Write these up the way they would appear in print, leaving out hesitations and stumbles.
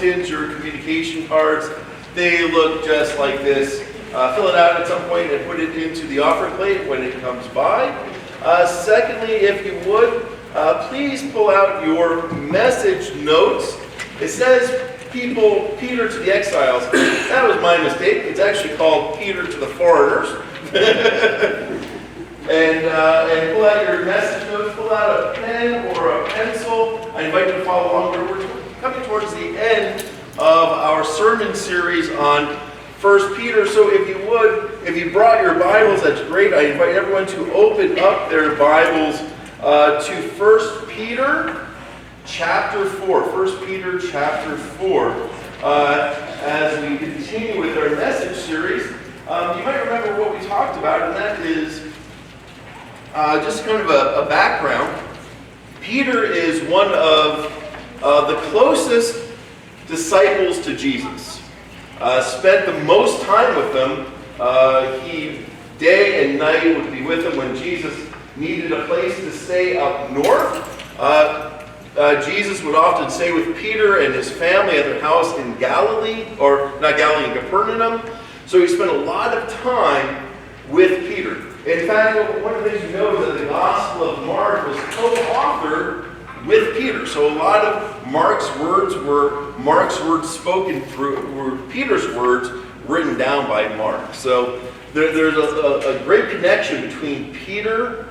bulletins, your communication cards. They look just like this. Fill it out at some point and put it into the offering plate when it comes by. Secondly, if you would, please pull out your message notes. It says Peter to the exiles. That was my mistake. It's actually called Peter to the foreigners. And pull out your message notes, pull out a pen or a pencil. I invite you to follow along. We're coming towards the end of our sermon series on 1 Peter. So if you would, if you brought your Bibles, that's great. I invite everyone to open up their Bibles to 1 Peter chapter 4. 1 Peter chapter 4. As we continue with our message series, you might remember what we talked about, and that is just kind of a background. Peter is one of the closest disciples to Jesus. Spent the most time with them. He day and night would be with them when Jesus needed a place to stay up north. Jesus would often stay with Peter and his family at their house in Galilee, or not Galilee, in Capernaum. So he spent a lot of time with Peter. In fact, one of the things you know is that the Gospel of Mark was co-authored with Peter. So a lot of Mark's words were spoken through, were Peter's words written down by Mark. So there's a great connection between Peter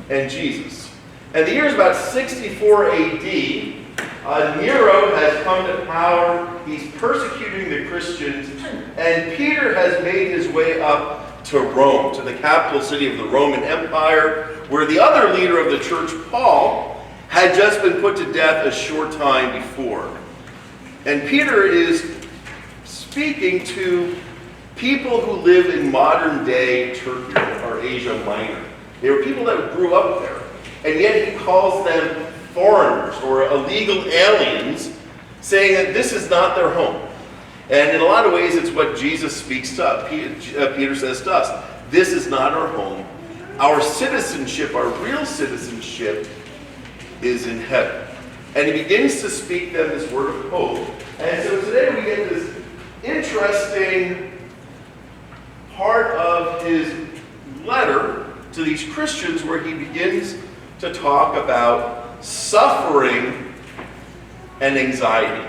and Jesus. And the year is about 64 A.D. Nero has come to power. He's persecuting the Christians. And Peter has made his way up to Rome, to the capital city of the Roman Empire, where the other leader of the church, Paul, had just been put to death a short time before. And Peter is speaking to people who live in modern-day Turkey or Asia Minor. They were people that grew up there, and yet he calls them foreigners or illegal aliens, saying that this is not their home. And in a lot of ways, it's what Jesus speaks to us. Peter says to us, this is not our home. Our citizenship, our real citizenship, is in heaven. And he begins to speak them this word of hope. And so today we get this interesting part of his letter to these Christians where he begins to talk about suffering and anxiety.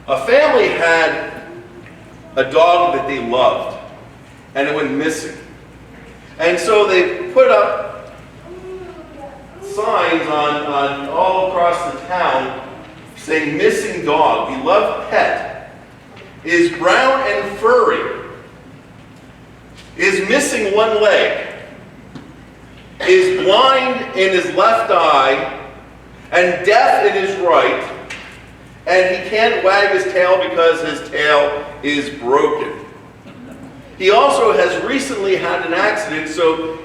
A family had a dog that they loved, and it went missing. And so they put up signs on all across the town saying, missing dog, beloved pet, is brown and furry, is missing one leg, is blind in his left eye, and deaf in his right, and he can't wag his tail because his tail is broken. He also has recently had an accident, so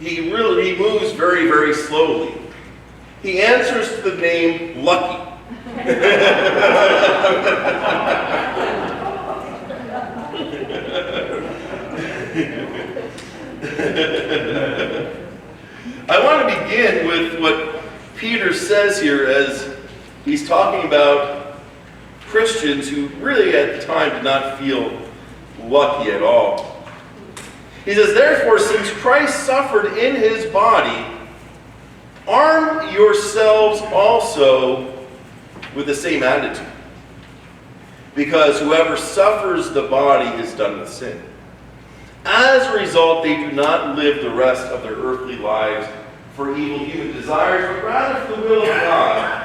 he moves very, very slowly. He answers to the name Lucky. I want to begin with what Peter says here as he's talking about Christians who really at the time did not feel lucky at all. He says, therefore, since Christ suffered in his body, arm yourselves also with the same attitude. Because whoever suffers the body is done with sin. As a result, they do not live the rest of their earthly lives for evil human desires, but rather for the will of God.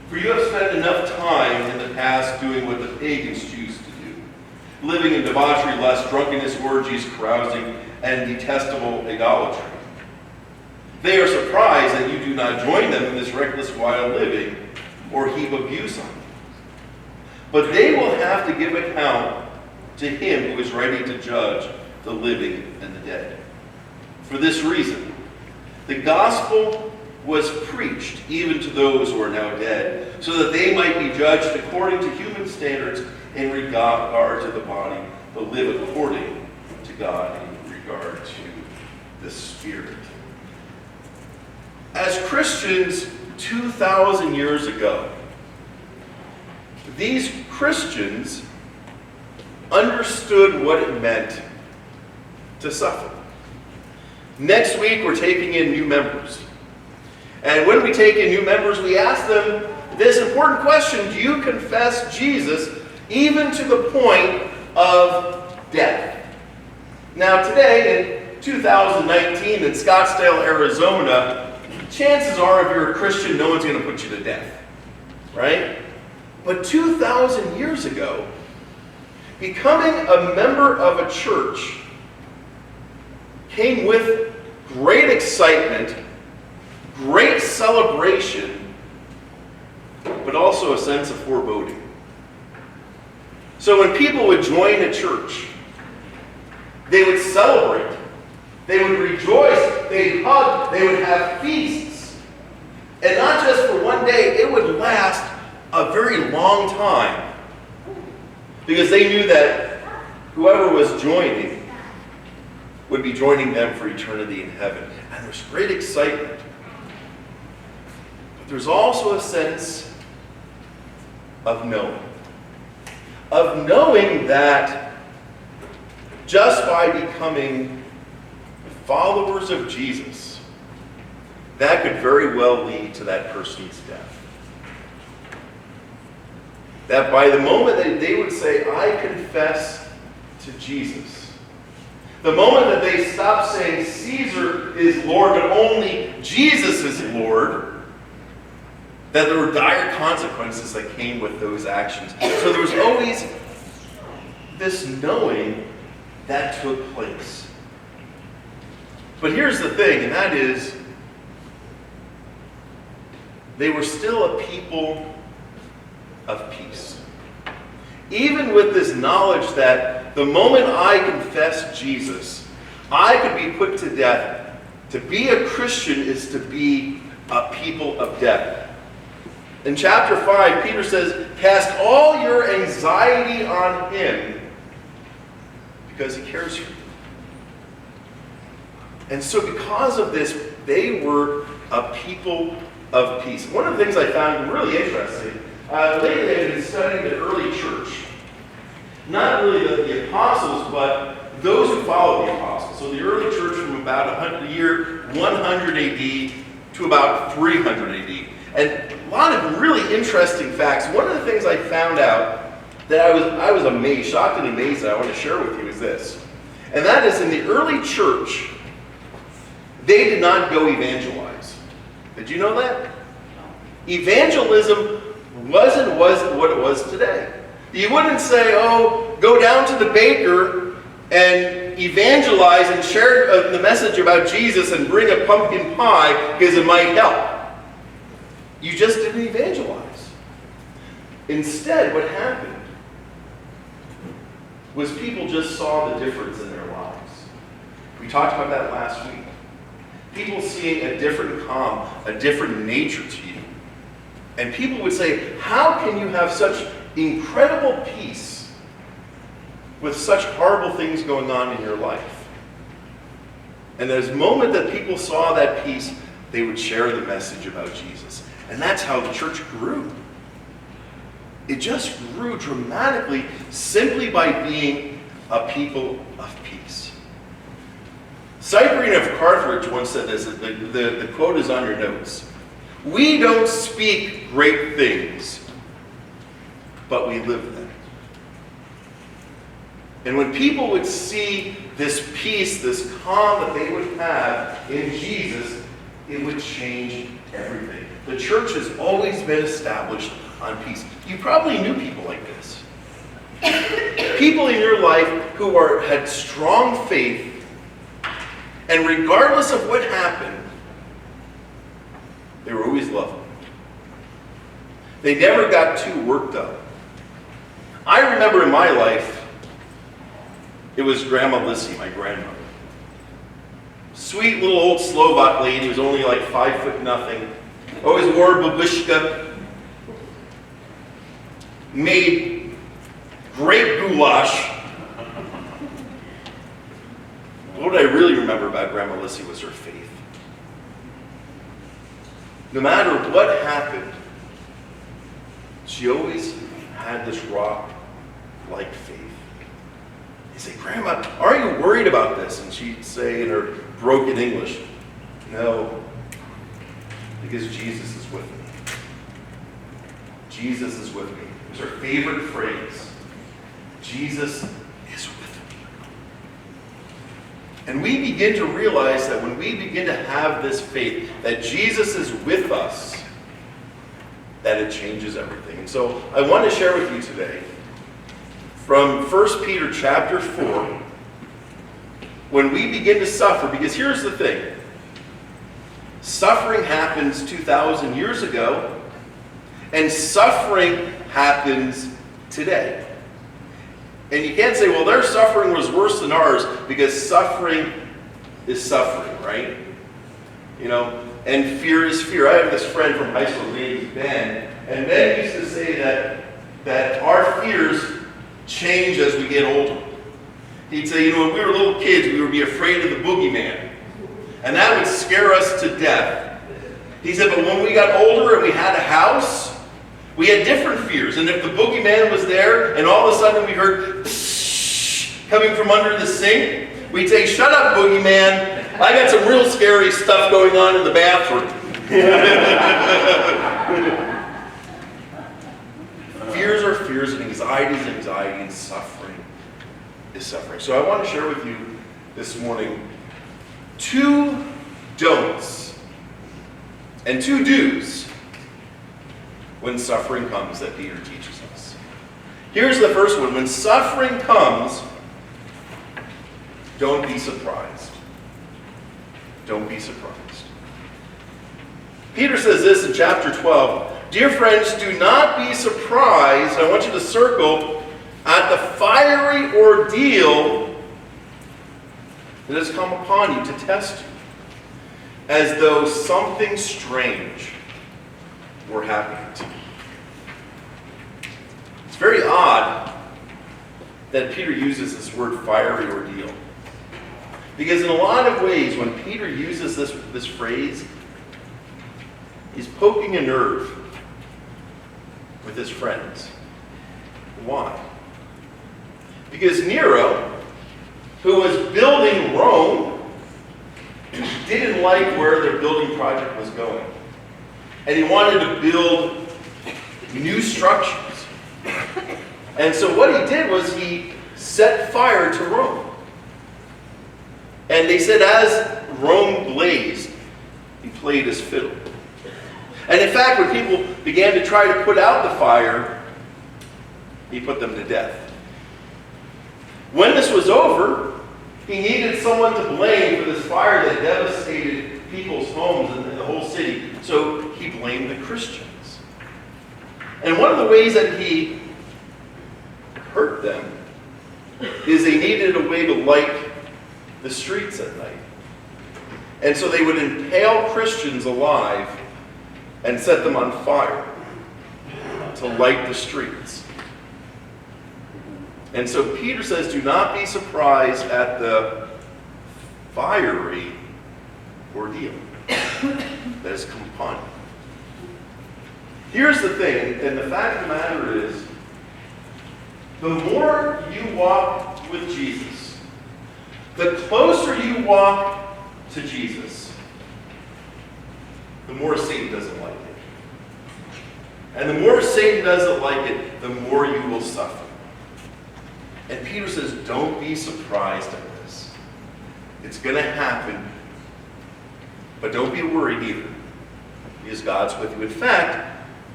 For you have spent enough time in the past doing what the pagans choose to do, living in debauchery, lust, drunkenness, orgies, carousing, and detestable idolatry. They are surprised that you do not join them in this reckless, wild living or heap abuse on them. But they will have to give account to him who is ready to judge the living and the dead. For this reason, the gospel was preached even to those who are now dead, so that they might be judged according to human standards in regard to the body, but live according to God in regard to the Spirit. As Christians 2,000 years ago, these Christians understood what it meant to suffer. Next week, we're taking in new members. And when we take in new members, we ask them this important question: do you confess Jesus even to the point of death? Now today, in 2019, in Scottsdale, Arizona, chances are if you're a Christian, no one's going to put you to death, right? But 2,000 years ago, becoming a member of a church came with great excitement, great celebration, but also a sense of foreboding. So when people would join a church, they would celebrate, they would rejoice, they'd hug, they would have feasts. And not just for one day, it would last a very long time. Because they knew that whoever was joining would be joining them for eternity in heaven. And there's great excitement. But there's also a sense of knowing. Of knowing that just by becoming followers of Jesus, that could very well lead to that person's death. That by the moment that they would say, I confess to Jesus, the moment that they stop saying Caesar is Lord, but only Jesus is Lord, that there were dire consequences that came with those actions. So there was always this knowing that took place. But here's the thing, and that is, they were still a people of peace. Even with this knowledge that the moment I confess Jesus, I could be put to death. To be a Christian is to be a people of death. In chapter 5, Peter says, cast all your anxiety on him because he cares for you. And so because of this, they were a people of peace. One of the things I found really interesting, lately I've been studying the early church. Not really the apostles, but those who followed the apostles. So the early church from about the year 100 AD to about 300 AD. And a lot of really interesting facts. One of the things I found out that I was amazed, shocked and amazed that I want to share with you is this. And that is, in the early church, they did not go evangelize. Did you know that? Evangelism wasn't what it was today. You wouldn't say, oh, go down to the baker and evangelize and share the message about Jesus and bring a pumpkin pie because it might help. You just didn't evangelize. Instead, what happened was people just saw the difference in their lives. We talked about that last week. People seeing a different calm, a different nature to you. And people would say, how can you have such incredible peace with such horrible things going on in your life? And there's a moment that people saw that peace, they would share the message about Jesus. And that's how the church grew. It just grew dramatically simply by being a people of peace. Cyprian of Carthage once said this, the quote is on your notes. We don't speak great things, but we live them. And when people would see this peace, this calm that they would have in Jesus, it would change everything. The church has always been established on peace. You probably knew people like this. People in your life who had strong faith, and regardless of what happened, they were always loving. They never got too worked up. I remember in my life, it was Grandma Lissy, my grandmother. Sweet little old Slovak lady who was only like 5'0", always wore a babushka, made great goulash. What I really remember about Grandma Lissy was her faith. No matter what happened, she always had this rock-like faith. He'd say, Grandma, aren't you worried about this? And she'd say in her broken English, no, because Jesus is with me. Jesus is with me. It was her favorite phrase. Jesus is with me. And we begin to realize that when we begin to have this faith, that Jesus is with us, that it changes everything. And so I want to share with you today from 1 Peter chapter 4, when we begin to suffer, because here's the thing. Suffering happens 2,000 years ago, and suffering happens today. And you can't say, well, their suffering was worse than ours, because suffering is suffering, right? You know, and fear is fear. I have this friend from high school named Ben, and Ben used to say that our fears change as we get older. He'd say, you know, when we were little kids, we would be afraid of the boogeyman. And that would scare us to death. He said, but when we got older and we had a house, we had different fears. And if the boogeyman was there and all of a sudden we heard coming from under the sink, we'd say, shut up, boogeyman. I got some real scary stuff going on in the bathroom. Fears are fears, and anxiety is anxiety, and suffering is suffering. So I want to share with you this morning 2 don'ts and 2 do's when suffering comes that Peter teaches us. Here's the first one. When suffering comes, don't be surprised. Don't be surprised. Peter says this in chapter 12. Dear friends, do not be surprised. I want you to circle at the fiery ordeal that has come upon you to test you, as though something strange were happening to you. It's very odd that Peter uses this word fiery ordeal. Because in a lot of ways, when Peter uses this phrase, he's poking a nerve with his friends. Why? Because Nero, who was building Rome, didn't like where their building project was going. And he wanted to build new structures. And so what he did was he set fire to Rome. And they said as Rome blazed, he played his fiddle. And in fact, when people began to try to put out the fire, he put them to death. When this was over, he needed someone to blame for this fire that devastated people's homes and the whole city. So he blamed the Christians. And one of the ways that he hurt them is they needed a way to light the streets at night. And so they would impale Christians alive and set them on fire to light the streets. And so Peter says, do not be surprised at the fiery ordeal that has come upon you. Here's the thing, and the fact of the matter is, the more you walk with Jesus, the closer you walk to Jesus, the more Satan doesn't like it. And the more Satan doesn't like it, the more you will suffer. And Peter says, don't be surprised at this. It's going to happen. But don't be worried either, because God's with you. In fact,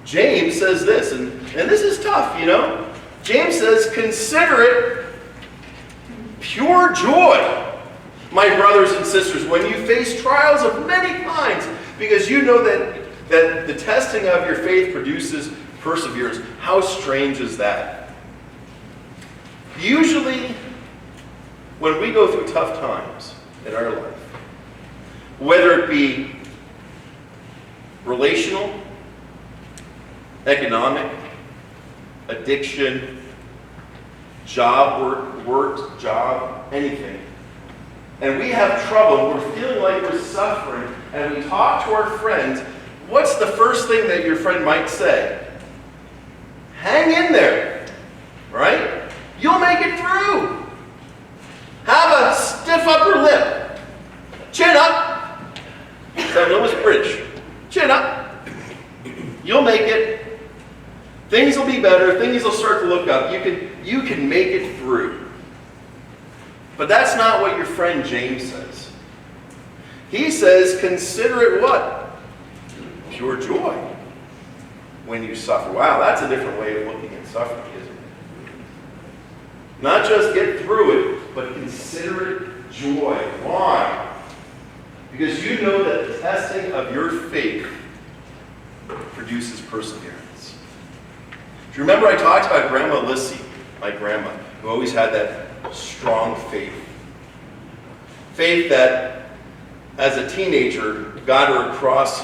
James says this, and this is tough, you know. James says, consider it pure joy, my brothers and sisters, when you face trials of many kinds, because you know that the testing of your faith produces perseverance. How strange is that? Usually, when we go through tough times in our life, whether it be relational, economic, addiction, job, anything, and we have trouble, we're feeling like we're suffering, and we talk to our friends, what's the first thing that your friend might say? Hang in there, right? You'll make it through. Have a stiff upper lip. Chin up. St. Louis Bridge. Chin up. You'll make it. Things will be better. Things will start to look up. You can make it through. But that's not what your friend James says. He says, consider it what? Pure joy when you suffer. Wow, that's a different way of looking at suffering, isn't it? Not just get through it, but consider it joy. Why? Because you know that the testing of your faith produces perseverance. Do you remember I talked about Grandma Lissy, my grandma, who always had that strong faith? Faith that, as a teenager, got her across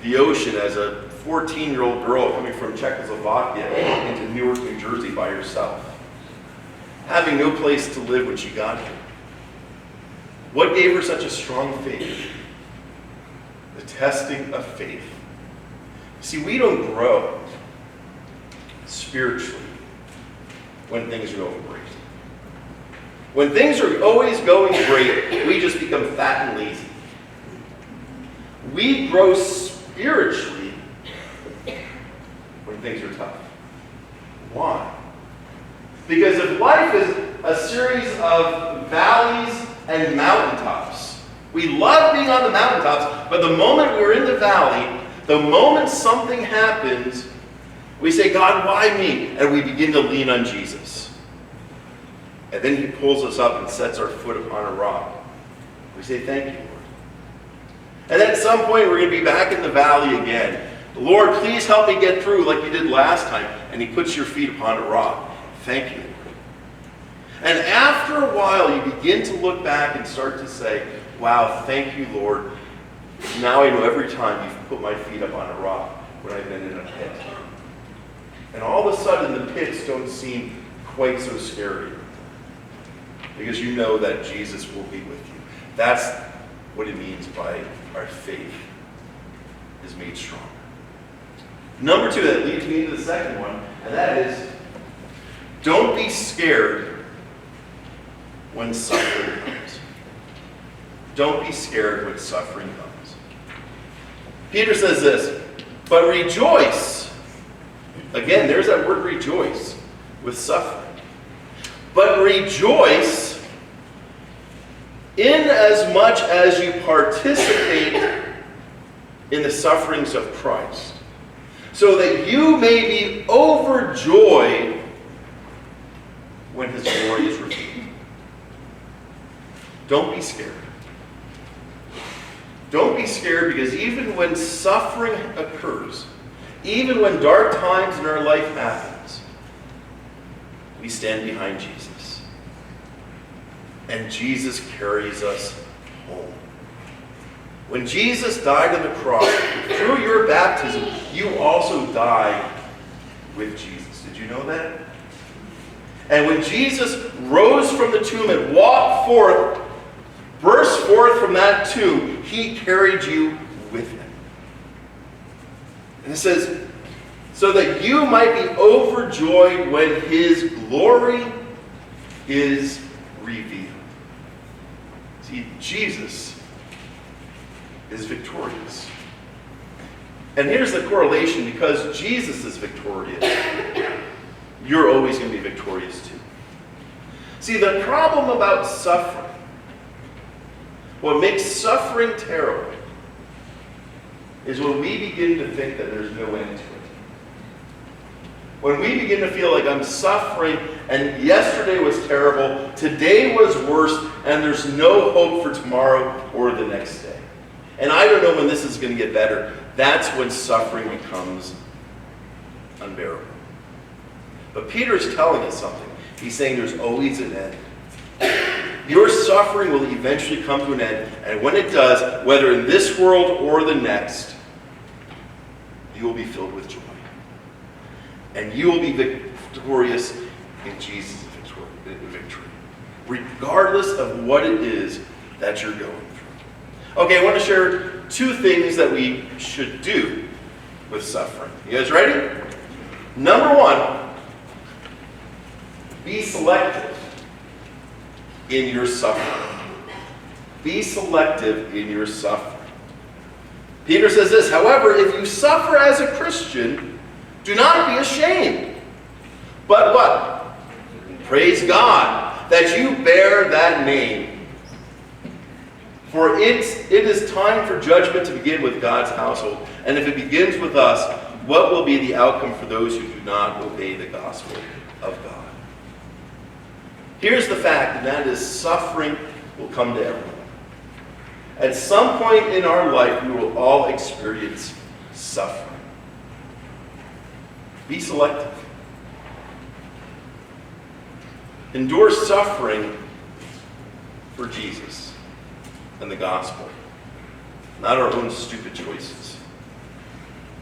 the ocean as a 14-year-old girl coming from Czechoslovakia into Newark, New Jersey by herself, having no place to live when she got here. What gave her such a strong faith? The testing of faith. See, we don't grow spiritually when things are going great. When things are always going great, we just become fat and lazy. We grow spiritually when things are tough. Why? Because if life is a series of valleys and mountaintops, we love being on the mountaintops, but the moment we're in the valley, the moment something happens, we say, God, why me? And we begin to lean on Jesus. And then he pulls us up and sets our foot upon a rock. We say, thank you, Lord. And then at some point, we're going to be back in the valley again. Lord, please help me get through like you did last time. And he puts your feet upon a rock. Thank you, Lord. And after a while, you begin to look back and start to say, wow, thank you, Lord. Now I know every time you've put my feet up on a rock when I've been in a pit. And all of a sudden, the pits don't seem quite so scary, because you know that Jesus will be with you. That's what it means by our faith is made stronger. Number two, that leads me to the second one, and that is, don't be scared when suffering comes. Don't be scared when suffering comes. Peter says this, but rejoice. Again, there's that word rejoice with suffering. But rejoice in as much as you participate in the sufferings of Christ, so that you may be overjoyed when his glory is revealed. Don't be scared. Don't be scared, because even when suffering occurs, even when dark times in our life happens, we stand behind Jesus. And Jesus carries us home. When Jesus died on the cross, through your baptism, you also died with Jesus. Did you know that? And when Jesus rose from the tomb and walked forth, burst forth from that tomb, he carried you with him. And it says, so that you might be overjoyed when his glory is revealed. See, Jesus is victorious. And here's the correlation: because Jesus is victorious, you're always going to be victorious too. See, the problem about suffering, what makes suffering terrible, is when we begin to think that there's no end to it. When we begin to feel like I'm suffering, and yesterday was terrible, today was worse, and there's no hope for tomorrow or the next day. And I don't know when this is going to get better. That's when suffering becomes unbearable. But Peter is telling us something. He's saying there's always an end. Your suffering will eventually come to an end, and when it does, whether in this world or the next, you will be filled with joy. And you will be victorious in Jesus' victory, regardless of what it is that you're going through. Okay, I want to share two things that we should do with suffering. You guys ready? Number one, be selective in your suffering. Be selective in your suffering. Peter says this, however, if you suffer as a Christian, do not be ashamed. But what? Praise God that you bear that name. For it is time for judgment to begin with God's household. And if it begins with us, what will be the outcome for those who do not obey the gospel of God? Here's the fact, and that is suffering will come to everyone. At some point in our life, we will all experience suffering. Be selective. Endure suffering for Jesus and the gospel, not our own stupid choices.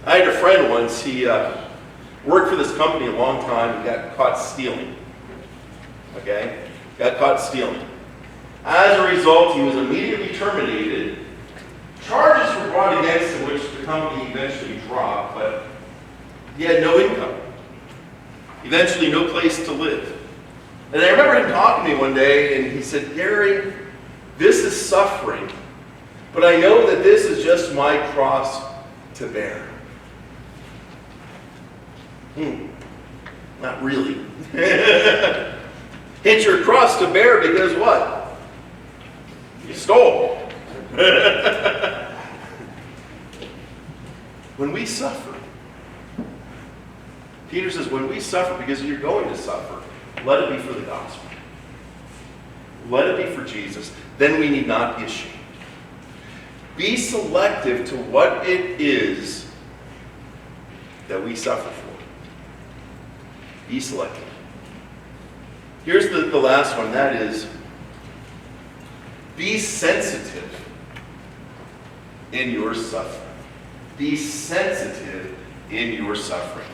I had a friend once, he worked for this company a long time, he got caught stealing. Okay? Got caught stealing. As a result, he was immediately terminated. Charges were brought against him, which the company eventually dropped, but he had no income. Eventually, no place to live. And I remember him talking to me one day, and he said, Gary, this is suffering, but I know that this is just my cross to bear. Not really. It's your cross to bear because what? You stole. When we suffer, Peter says, when we suffer, because you're going to suffer, let it be for the gospel. Let it be for Jesus. Then we need not be ashamed. Be selective to what it is that we suffer for. Be selective. Here's the last one. That is, be sensitive in your suffering. Be sensitive in your suffering.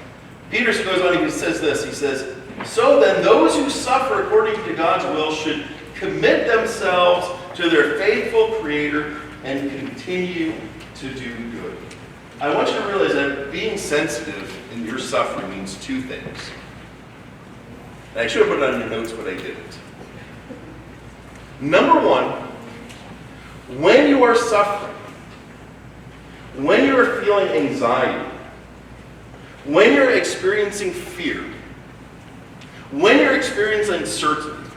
Peter goes on, he says this. He says, so then those who suffer according to God's will should commit themselves to their faithful Creator and continue to do good. I want you to realize that being sensitive in your suffering means two things. And I should have put it on your notes, but I didn't. Number one, when you are suffering, when you are feeling anxiety, when you're experiencing fear, when you're experiencing uncertainty,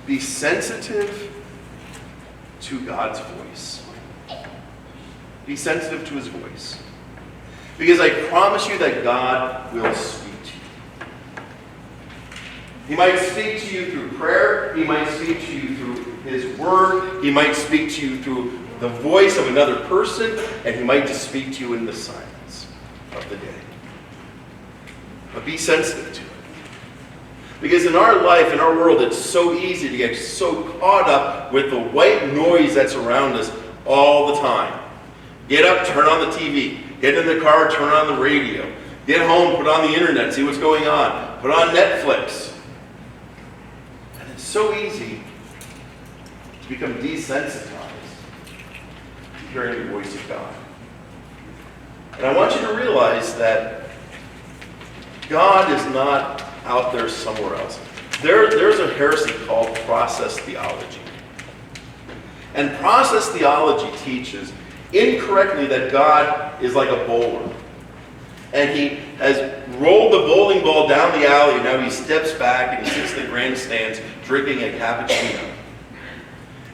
be sensitive to God's voice. Be sensitive to His voice. Because I promise you that God will speak to you. He might speak to you through prayer. He might speak to you through His Word. He might speak to you through the voice of another person. And He might just speak to you in the silence of the day. But be sensitive to it. Because in our life, in our world, it's so easy to get so caught up with the white noise that's around us all the time. Get up, turn on the TV. Get in the car, turn on the radio. Get home, put on the internet, see what's going on. Put on Netflix. And it's so easy to become desensitized to hearing the voice of God. And I want you to realize that God is not out there somewhere else. There's a heresy called process theology. And process theology teaches incorrectly that God is like a bowler. And He has rolled the bowling ball down the alley, and now He steps back and He sits in the grandstands drinking a cappuccino.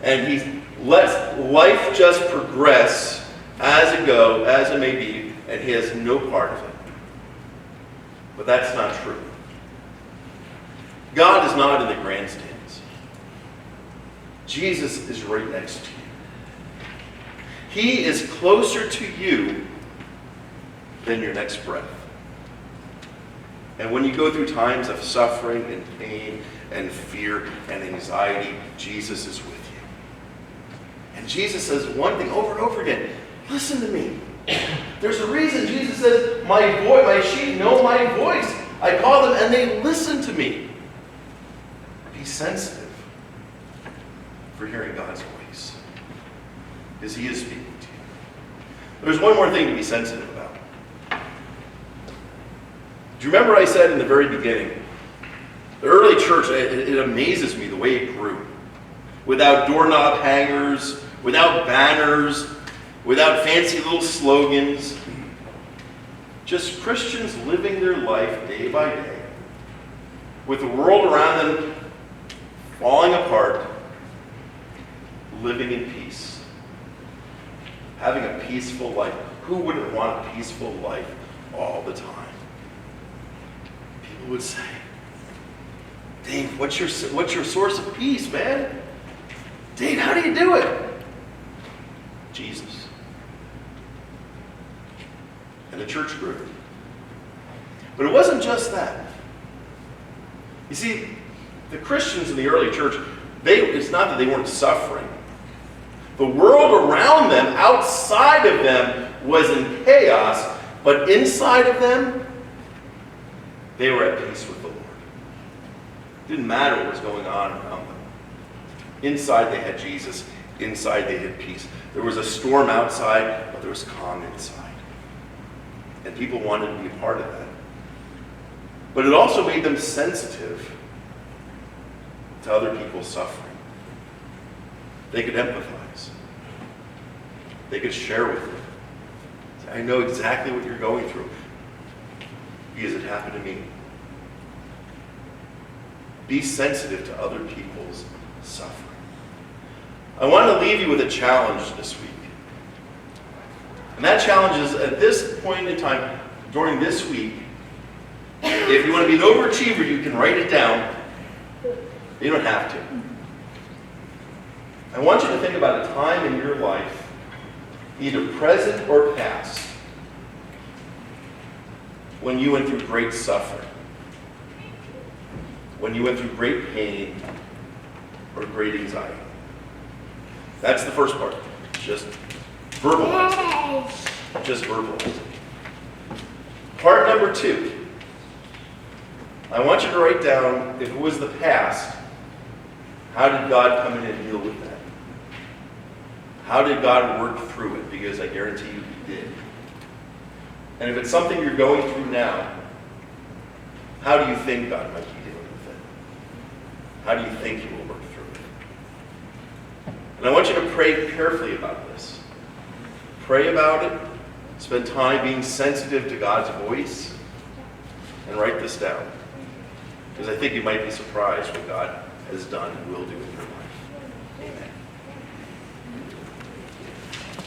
And He lets life just progress as it may be, and He has no part of it. But that's not true. God is not in the grandstands. Jesus is right next to you. He is closer to you than your next breath. And when you go through times of suffering and pain and fear and anxiety, Jesus is with you. And Jesus says one thing over and over again, listen to me. There's a reason Jesus says, my sheep know my voice. I call them and they listen to me. Be sensitive for hearing God's voice, because He is speaking to you. There's one more thing to be sensitive about. Do you remember I said in the very beginning, the early church, it amazes me the way it grew. Without doorknob hangers, without banners, without fancy little slogans. Just Christians living their life day by day, with the world around them falling apart, living in peace. Having a peaceful life. Who wouldn't want a peaceful life all the time? People would say, Dave, what's your source of peace, man? Dave, how do you do it? Jesus. And the church grew. But it wasn't just that. You see, the Christians in the early church, it's not that they weren't suffering. The world around them, outside of them, was in chaos, but inside of them, they were at peace with the Lord. It didn't matter what was going on around them. Inside they had Jesus. Inside they had peace. There was a storm outside, but there was calm inside. And people wanted to be a part of that. But it also made them sensitive to other people's suffering. They could empathize. They could share with them. I know exactly what you're going through because it happened to me. Be sensitive to other people's suffering. I want to leave you with a challenge this week. And that challenge is, at this point in time, during this week, if you want to be an overachiever, you can write it down. You don't have to. I want you to think about a time in your life, either present or past, when you went through great suffering, when you went through great pain or great anxiety. That's the first part. Just verbalize it. Just verbalize it. Part number 2. I want you to write down, if it was the past, how did God come in and deal with that? How did God work through it? Because I guarantee you He did. And if it's something you're going through now, how do you think God might be dealing with it? How do you think He will work through it? And I want you to pray carefully about this. Pray about it. Spend time being sensitive to God's voice. And write this down. Because I think you might be surprised what God has done and will do in your life.